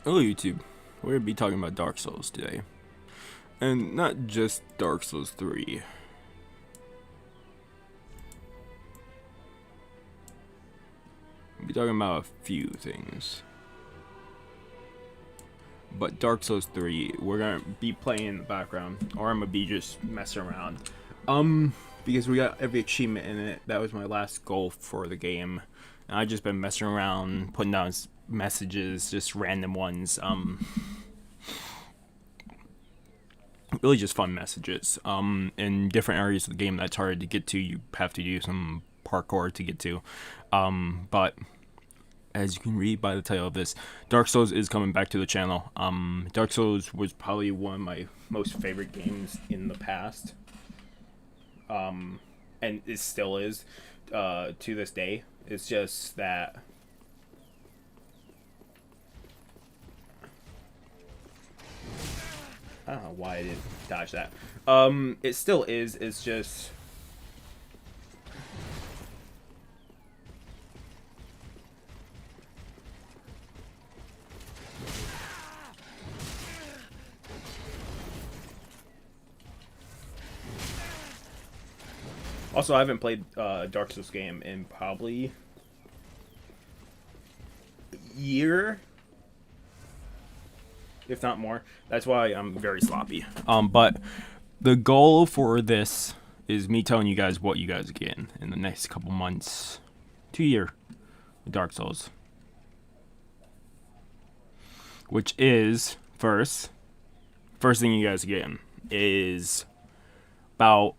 Hello YouTube, we're going to be talking about Dark Souls today, and not just Dark Souls 3. We'll be talking about a few things, but Dark Souls 3, we're going to be playing in the background, or I'm going to be just messing around, because we got every achievement in it. That was my last goal for the game, and I've just been messing around, putting down messages, just random ones, really just fun messages, in different areas of the game that's hard to get to. You have to do some parkour to get to, but as you can read by the title of this, Dark Souls is coming back to the channel. Dark Souls was probably one of my most favorite games in the past, and it still is, to this day. It's just that I don't know why I didn't dodge that. It still is. It's just also I haven't played Dark Souls game in probably a year, if not more. That's why I'm very sloppy. But the goal for this is me telling you guys what you guys get in the next couple months to year with Dark Souls, which is first thing you guys get in is about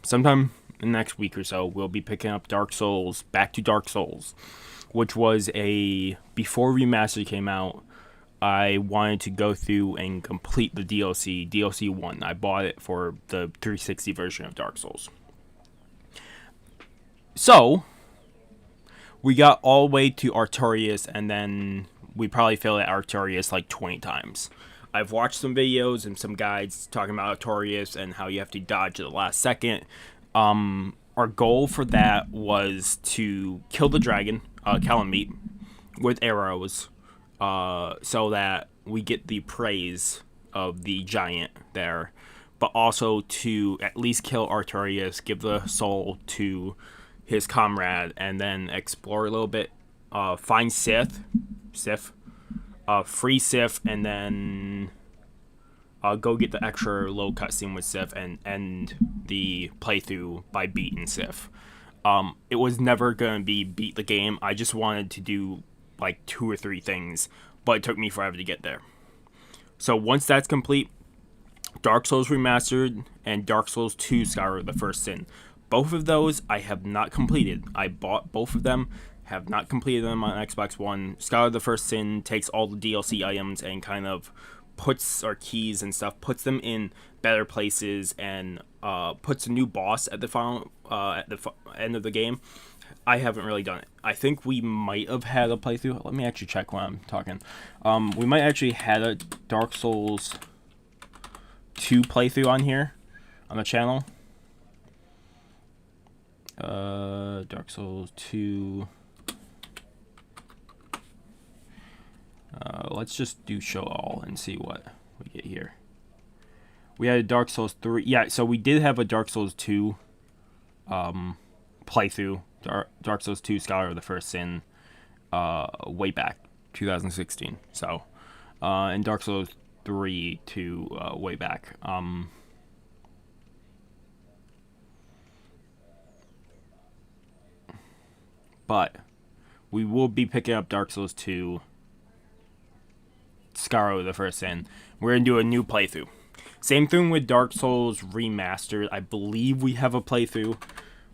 sometime in the next week or so, we'll be picking up Dark Souls, Back to Dark Souls, which was before Remastered came out. I wanted to go through and complete the DLC 1. I bought it for the 360 version of Dark Souls. So, we got all the way to Artorias, and then we probably failed at Artorias like 20 times. I've watched some videos and some guides talking about Artorias and how you have to dodge at the last second. Our goal for that was to kill the dragon, Kalameet, with arrows, so that we get the praise of the giant there, but also to at least kill Artorias, give the soul to his comrade, and then explore a little bit, find Sif, free Sif, and then go get the extra little cutscene with Sif and end the playthrough by beating Sif. It was never going to be beat the game. I just wanted to do like 2 or 3 things, but it took me forever to get there. So once that's complete, Dark Souls Remastered and Dark Souls 2 Skyward the First Sin. Both of those I have not completed. I bought both of them, have not completed them on Xbox One. Skyward the First Sin takes all the DLC items and kind of puts our keys and stuff, puts them in better places, and puts a new boss at the final at the end of the game. I haven't really done it. I think we might have had a playthrough. Let me actually check while I'm talking. We might actually had a Dark Souls 2 playthrough on here on the channel. Dark Souls 2. Let's just do show all and see what we get here. We had a Dark Souls 3. Yeah, so we did have a Dark Souls 2 playthrough. Dark Souls 2 Scholar of the First Sin, way back 2016. So, and Dark Souls 3 to way back. But we will be picking up Dark Souls 2 Scholar of the First Sin. We're gonna do a new playthrough. Same thing with Dark Souls Remastered. I believe we have a playthrough.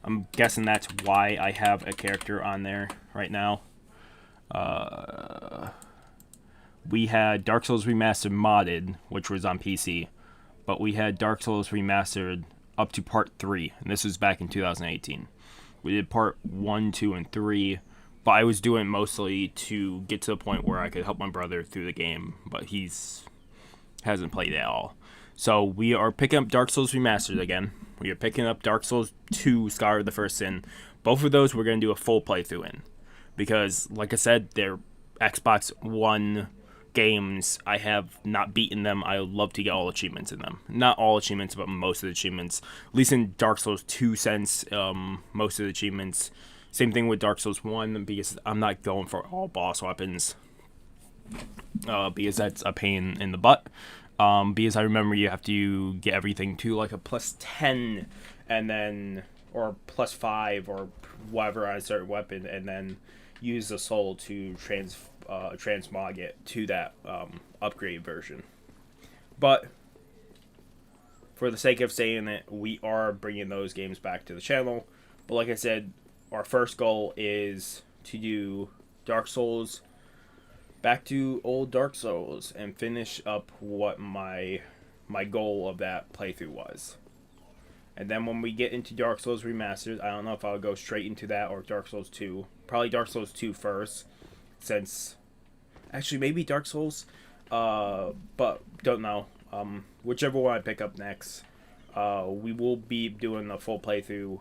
I'm guessing that's why I have a character on there right now. We had Dark Souls Remastered modded, which was on PC, but we had Dark Souls Remastered up to Part 3, and this was back in 2018. We did Part 1, 2, and 3, but I was doing it mostly to get to the point where I could help my brother through the game, but hasn't played it at all. So we are picking up Dark Souls Remastered again. We are picking up Dark Souls 2 Scholar of the First Sin, Both of those we're going to do a full playthrough in. Because, like I said, they're Xbox One games. I have not beaten them. I would love to get all achievements in them. Not all achievements, but most of the achievements. At least in Dark Souls 2 sense, most of the achievements. Same thing with Dark Souls 1, because I'm not going for all boss weapons. Because that's a pain in the butt. Because I remember you have to get everything to like a plus 10, and then, or plus 5, or whatever on a certain weapon, and then use the soul to transmog it to that upgrade version. But for the sake of saying it, we are bringing those games back to the channel. But like I said, our first goal is to do Dark Souls, back to old Dark Souls, and finish up what my goal of that playthrough was. And then when we get into Dark Souls Remastered, I don't know if I'll go straight into that or Dark Souls 2. Probably Dark Souls 2 first, since... Actually, maybe Dark Souls, but don't know. Whichever one I pick up next, we will be doing a full playthrough.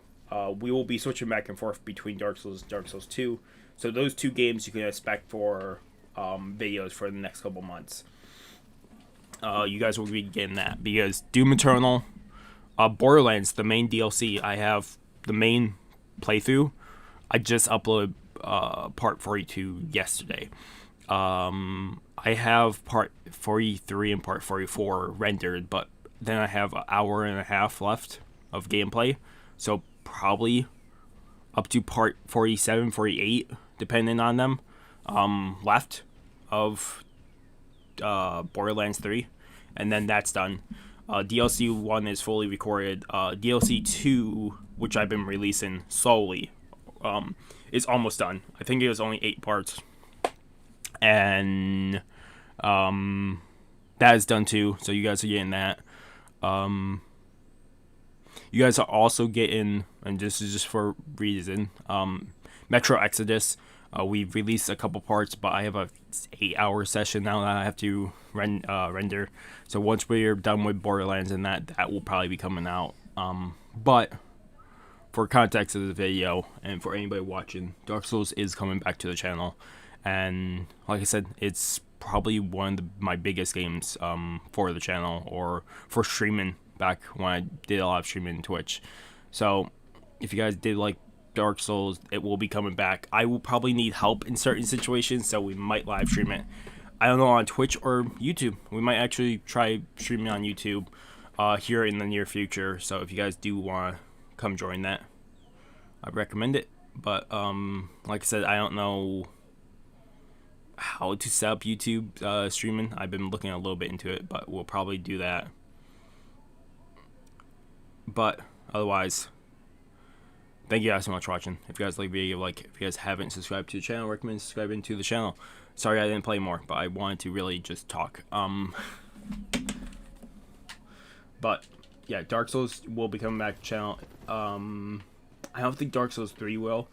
We will be switching back and forth between Dark Souls and Dark Souls 2. So those two games you can expect for videos for the next couple months. You guys will be getting that, because Doom Eternal... Borderlands, the main DLC, I have the main playthrough. I just uploaded part 42 yesterday. I have part 43 and part 44 rendered, but then I have an hour and a half left of gameplay. So probably up to part 47, 48, depending on them, left of Borderlands 3. And then that's done. DLC 1 is fully recorded. DLC 2, which I've been releasing slowly, is almost done. I think it was only 8 parts. And that is done too, so you guys are getting that. You guys are also getting, and this is just for reason, Metro Exodus. We've released a couple parts, but I have a 8-hour session now that I have to render. So once we're done with Borderlands and that will probably be coming out. But for context of the video and for anybody watching, Dark Souls is coming back to the channel. And like I said, it's probably one of my biggest games for the channel, or for streaming back when I did a lot of streaming on Twitch. So if you guys did like Dark Souls, it will be coming back. I will probably need help in certain situations, so we might live stream it. I don't know, on Twitch or YouTube. We might actually try streaming on YouTube here in the near future. So if you guys do want to come join that, I recommend it. But like I said, I don't know how to set up YouTube streaming. I've been looking a little bit into it, but we'll probably do that. But otherwise, thank you guys so much for watching. If you guys like the video, like. If you guys haven't subscribed to the channel, I recommend subscribing to the channel. Sorry I didn't play more, but I wanted to really just talk. But yeah, Dark Souls will be coming back to the channel. I don't think Dark Souls 3 will,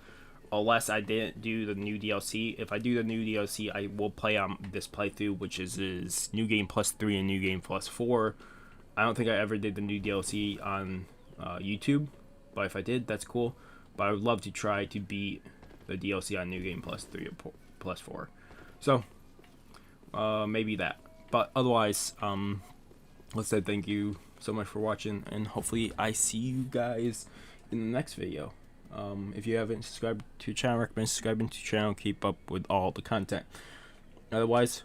unless I didn't do the new DLC. If I do the new DLC, I will play on this playthrough, which is New Game Plus 3 and New Game Plus 4. I don't think I ever did the new DLC on YouTube, but if I did, that's cool. But I would love to try to beat the DLC on New Game Plus 3 or Plus 4. So, maybe that. But otherwise, let's say thank you so much for watching, and hopefully I see you guys in the next video. If you haven't subscribed to the channel, I recommend subscribing to the channel. Keep up with all the content. Otherwise,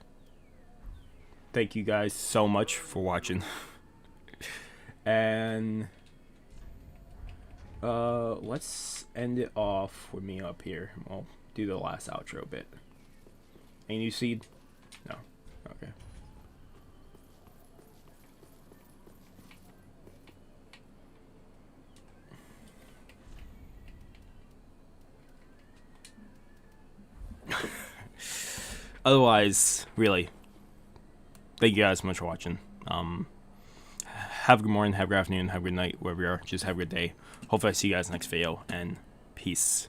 thank you guys so much for watching. And let's end it off with me up here. I'll do the last outro bit. Any new seed? No. Okay. Otherwise, really, thank you guys so much for watching. Have a good morning, have a good afternoon, have a good night, wherever you are. Just have a good day. Hopefully I see you guys next video, and peace.